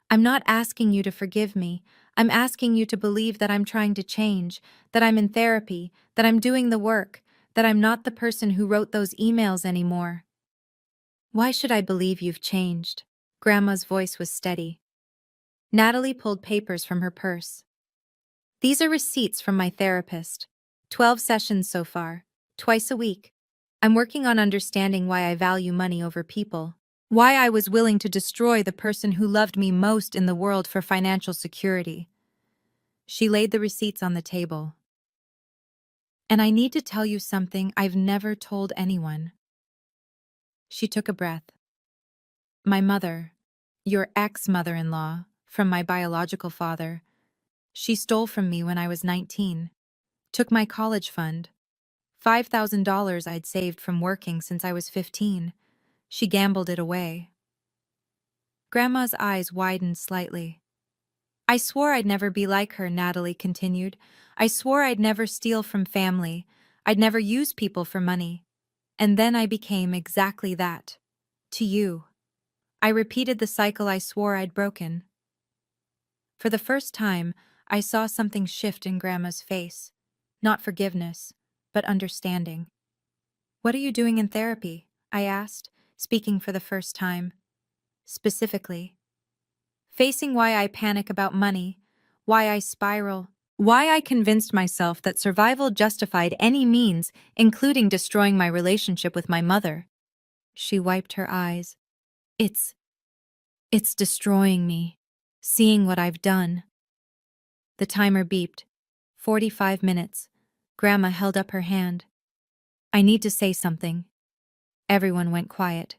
"I'm not asking you to forgive me. I'm asking you to believe that I'm trying to change, that I'm in therapy, that I'm doing the work, that I'm not the person who wrote those emails anymore." "Why should I believe you've changed?" Grandma's voice was steady. Natalie pulled papers from her purse. "These are receipts from my therapist. 12 sessions so far, twice a week. I'm working on understanding why I value money over people. Why I was willing to destroy the person who loved me most in the world for financial security." She laid the receipts on the table. "And I need to tell you something I've never told anyone." She took a breath. "My mother, your ex-mother-in-law, from my biological father, she stole from me when I was 19, took my college fund, $5,000 I'd saved from working since I was 15. She gambled it away." Grandma's eyes widened slightly. "I swore I'd never be like her," Natalie continued. "I swore I'd never steal from family. I'd never use people for money. And then I became exactly that. To you. I repeated the cycle I swore I'd broken." For the first time, I saw something shift in Grandma's face. Not forgiveness, but understanding. "What are you doing in therapy?" I asked, speaking for the first time. "Specifically." "Facing why I panic about money, why I spiral, why I convinced myself that survival justified any means, including destroying my relationship with my mother." She wiped her eyes. It's destroying me, seeing what I've done." The timer beeped. 45 minutes. Grandma held up her hand. "I need to say something." Everyone went quiet.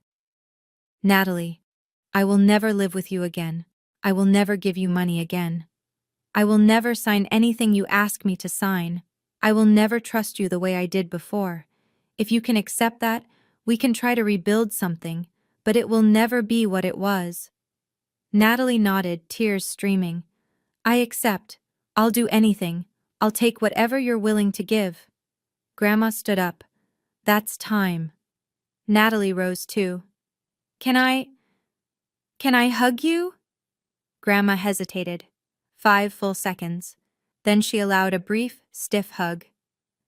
"Natalie, I will never live with you again. I will never give you money again. I will never sign anything you ask me to sign. I will never trust you the way I did before. If you can accept that, we can try to rebuild something, but it will never be what it was." Natalie nodded, tears streaming. "I accept. I'll do anything. I'll take whatever you're willing to give." Grandma stood up. "That's time." Natalie rose too. Can I hug you?" Grandma hesitated. 5 full seconds. Then she allowed a brief, stiff hug.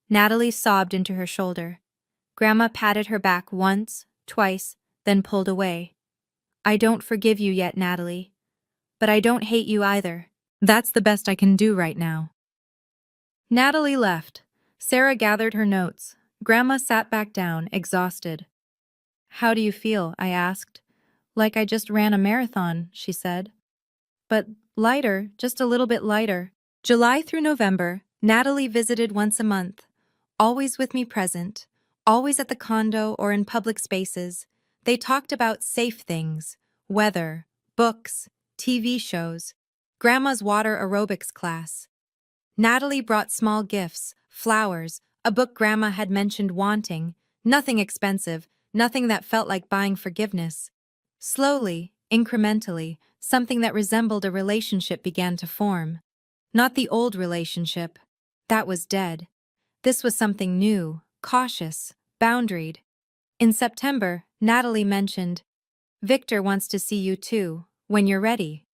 Natalie sobbed into her shoulder. Grandma patted her back once, twice, then pulled away. "I don't forgive you yet, Natalie. But I don't hate you either. That's the best I can do right now." Natalie left. Sarah gathered her notes. Grandma sat back down, exhausted. "How do you feel?" I asked. "Like I just ran a marathon," she said. "But lighter, just a little bit lighter." July through November, Natalie visited once a month, always with me present, always at the condo or in public spaces. They talked about safe things, weather, books, TV shows, Grandma's water aerobics class. Natalie brought small gifts, flowers, a book Grandma had mentioned wanting, nothing expensive, nothing that felt like buying forgiveness. Slowly, incrementally, something that resembled a relationship began to form. Not the old relationship. That was dead. This was something new, cautious, boundaried. In September, Natalie mentioned, "Victor wants to see you too, when you're ready."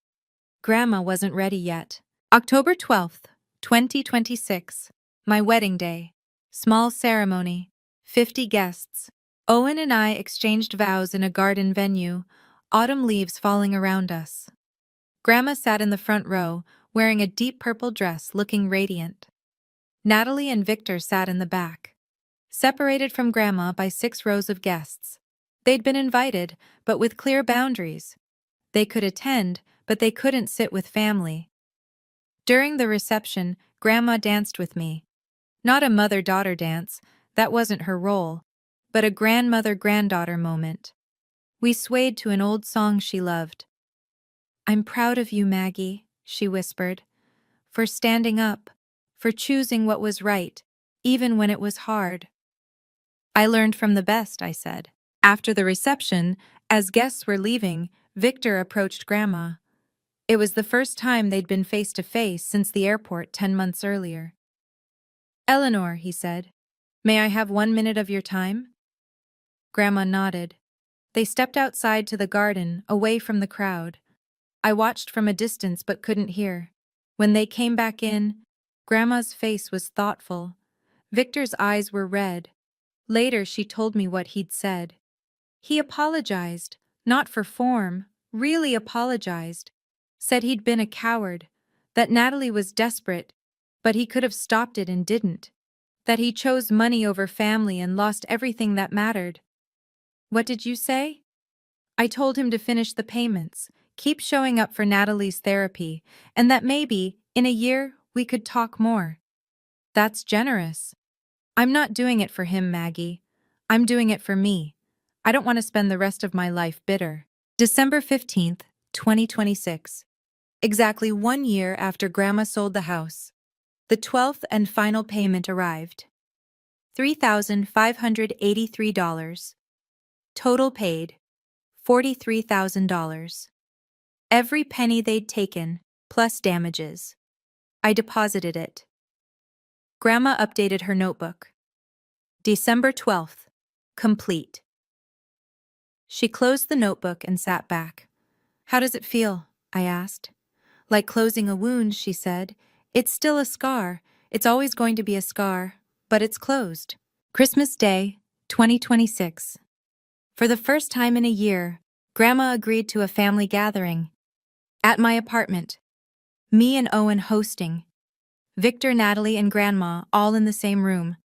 Grandma wasn't ready yet. October 12th, 2026. My wedding day. Small ceremony. 50 guests. Owen and I exchanged vows in a garden venue, autumn leaves falling around us. Grandma sat in the front row, wearing a deep purple dress, looking radiant. Natalie and Victor sat in the back, separated from Grandma by 6 rows of guests. They'd been invited, but with clear boundaries. They could attend, but they couldn't sit with family. During the reception, Grandma danced with me. Not a mother-daughter dance, that wasn't her role, but a grandmother-granddaughter moment. We swayed to an old song she loved. "I'm proud of you, Maggie," she whispered, "for standing up, for choosing what was right, even when it was hard." "I learned from the best," I said. After the reception, as guests were leaving, Victor approached Grandma. It was the first time they'd been face to face since the airport 10 months earlier. "Eleanor," he said, "may I have 1 minute of your time?" Grandma nodded. They stepped outside to the garden, away from the crowd. I watched from a distance but couldn't hear. When they came back in, Grandma's face was thoughtful. Victor's eyes were red. Later, she told me what he'd said. He apologized, not for form, really apologized. Said he'd been a coward, that Natalie was desperate, but he could have stopped it and didn't. That he chose money over family and lost everything that mattered. "What did you say?" "I told him to finish the payments, keep showing up for Natalie's therapy, and that maybe, in a year, we could talk more." "That's generous." "I'm not doing it for him, Maggie. I'm doing it for me. I don't want to spend the rest of my life bitter." December 15th, 2026. Exactly 1 year after Grandma sold the house, the 12th and final payment arrived. $3,583. Total paid, $43,000. Every penny they'd taken, plus damages. I deposited it. Grandma updated her notebook. December 12th. Complete. She closed the notebook and sat back. "How does it feel?" I asked. "Like closing a wound," she said. "It's still a scar. It's always going to be a scar, but it's closed." Christmas Day, 2026. For the first time in a year, Grandma agreed to a family gathering. At my apartment. Me and Owen hosting. Victor, Natalie, and Grandma all in the same room.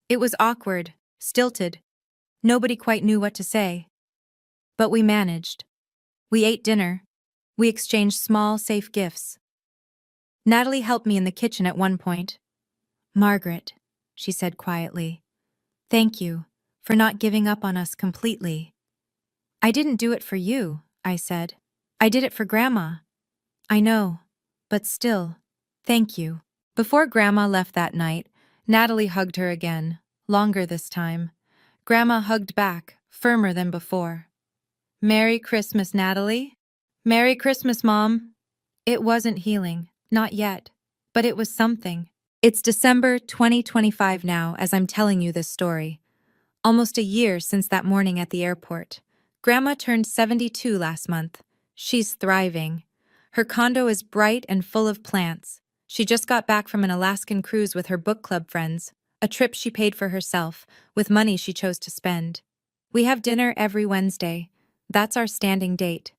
It was awkward, stilted. Nobody quite knew what to say. But we managed. We ate dinner. We exchanged small, safe gifts. Natalie helped me in the kitchen at one point. "Margaret," she said quietly, "thank you for not giving up on us completely." "I didn't do it for you," I said. "I did it for Grandma." "I know, but still, thank you." Before Grandma left that night, Natalie hugged her again, longer this time. Grandma hugged back, firmer than before. "Merry Christmas, Natalie." "Merry Christmas, Mom." It wasn't healing, not yet, but it was something. It's December 2025 now as I'm telling you this story. Almost a year since that morning at the airport. Grandma turned 72 last month. She's thriving. Her condo is bright and full of plants. She just got back from an Alaskan cruise with her book club friends, a trip she paid for herself, with money she chose to spend. We have dinner every Wednesday. That's our standing date.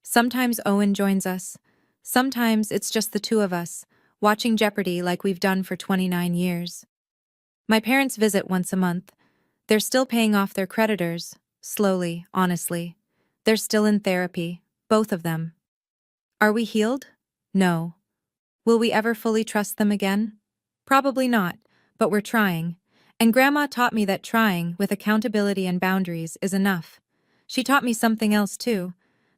Sometimes Owen joins us. Sometimes it's just the two of us, watching Jeopardy like we've done for 29 years. My parents visit once a month. They're still paying off their creditors, slowly, honestly. They're still in therapy, both of them. Are we healed? No. Will we ever fully trust them again? Probably not, but we're trying. And Grandma taught me that trying, with accountability and boundaries, is enough. She taught me something else too,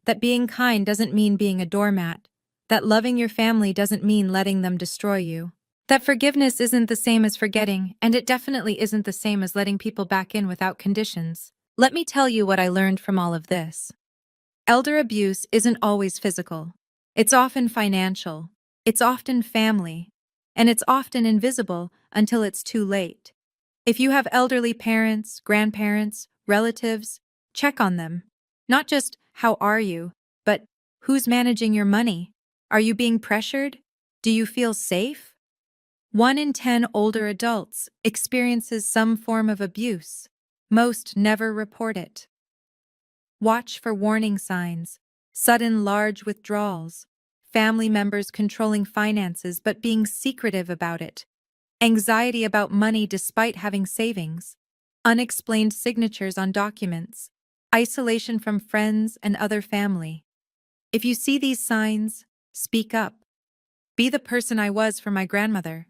that being kind doesn't mean being a doormat, that loving your family doesn't mean letting them destroy you, that forgiveness isn't the same as forgetting, and it definitely isn't the same as letting people back in without conditions. Let me tell you what I learned from all of this. Elder abuse isn't always physical. It's often financial. It's often family. And it's often invisible until it's too late. If you have elderly parents, grandparents, relatives, check on them. Not just, how are you, but who's managing your money? Are you being pressured? Do you feel safe? 1 in 10 older adults experiences some form of abuse. Most never report it. Watch for warning signs, sudden large withdrawals, family members controlling finances but being secretive about it, anxiety about money despite having savings, unexplained signatures on documents, isolation from friends and other family. If you see these signs, speak up. Be the person I was for my grandmother.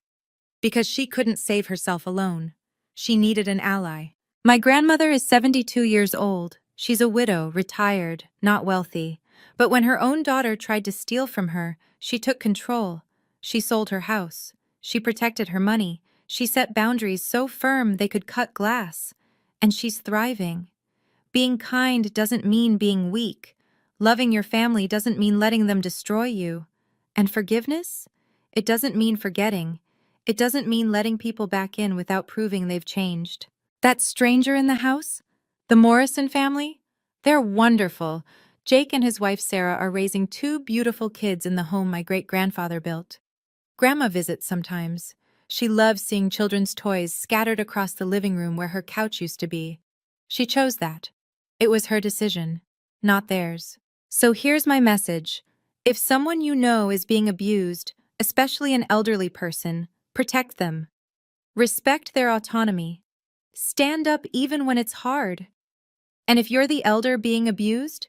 Because she couldn't save herself alone. She needed an ally. My grandmother is 72 years old. She's a widow, retired, not wealthy. But when her own daughter tried to steal from her, she took control. She sold her house. She protected her money. She set boundaries so firm they could cut glass. And she's thriving. Being kind doesn't mean being weak. Loving your family doesn't mean letting them destroy you. And forgiveness? It doesn't mean forgetting. It doesn't mean letting people back in without proving they've changed. That stranger in the house? The Morrison family? They're wonderful. Jake and his wife Sarah are raising 2 beautiful kids in the home my great-grandfather built. Grandma visits sometimes. She loves seeing children's toys scattered across the living room where her couch used to be. She chose that. It was her decision, not theirs. So here's my message. If someone you know is being abused, especially an elderly person, protect them. Respect their autonomy. Stand up even when it's hard. And if you're the elder being abused,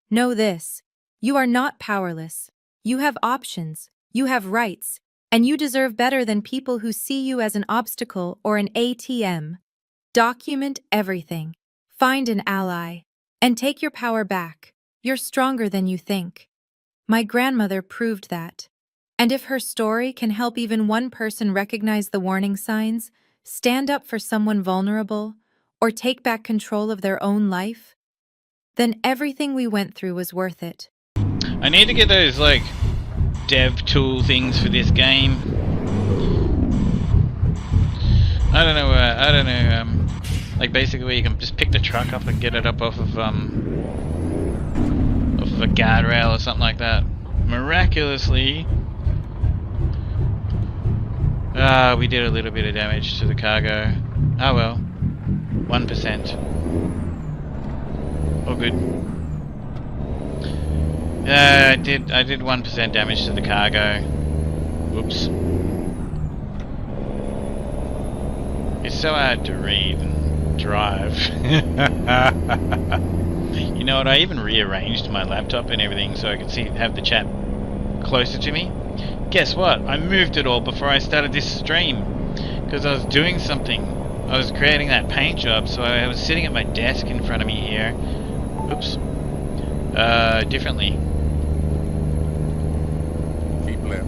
know this. You are not powerless. You have options. You have rights. And you deserve better than people who see you as an obstacle or an ATM. Document everything. Find an ally. And take your power back. You're stronger than you think. My grandmother proved that. And if her story can help even one person recognize the warning signs, stand up for someone vulnerable, or take back control of their own life, then everything we went through was worth it. I need to get those, like, dev tool things for this game. I don't know, like basically you can just pick the truck up and get it up off of a guardrail or something like that. Miraculously, we did a little bit of damage to the cargo. Oh well, 1%. All good. I did 1% damage to the cargo. Whoops. It's so hard to read and drive. You know what? I even rearranged my laptop and everything so I could have the chat closer to me. Guess what? I moved it all before I started this stream because I was doing something. I was creating that paint job, so I was sitting at my desk in front of me here. Oops. Differently. Keep left.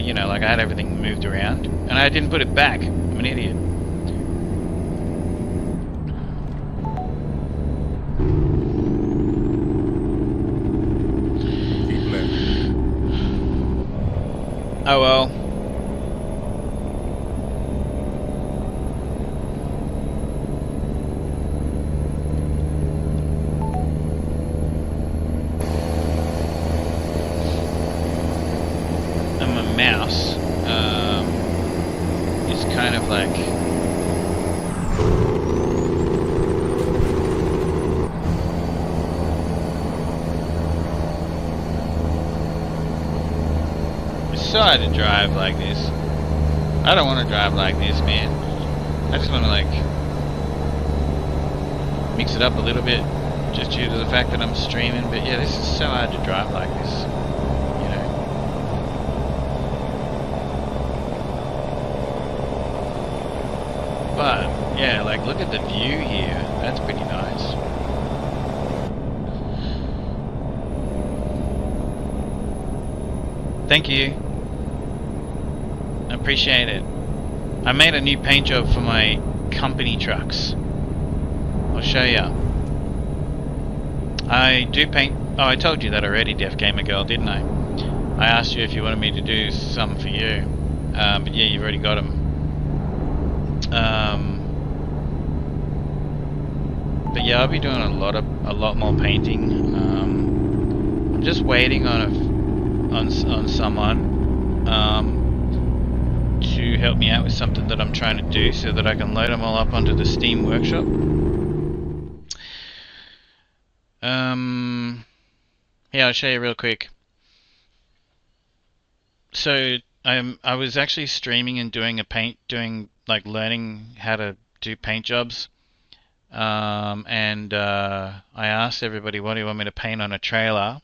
You know, like I had everything moved around, and I didn't put it back. I'm an idiot. Keep left. Oh well. Mouse is kind of like so hard to drive like this. I don't want to drive like this, man. I just want to like mix it up a little bit, just due to the fact that I'm streaming. But yeah, this is so hard to drive like this, you know. But yeah, like look at the view here. That's pretty nice. Thank you. I appreciate it. I made a new paint job for my company trucks. I'll show ya. I do paint. Oh, I told you that already, Deaf Gamer Girl, didn't I? I asked you if you wanted me to do some for you. But yeah, you've already got them. But yeah, I'll be doing a lot more painting. I'm just waiting on someone to help me out with something that I'm trying to do, so that I can load them all up onto the Steam Workshop. Yeah, I'll show you real quick. So I was actually streaming and doing like learning how to do paint jobs. I asked everybody, what do you want me to paint on a trailer?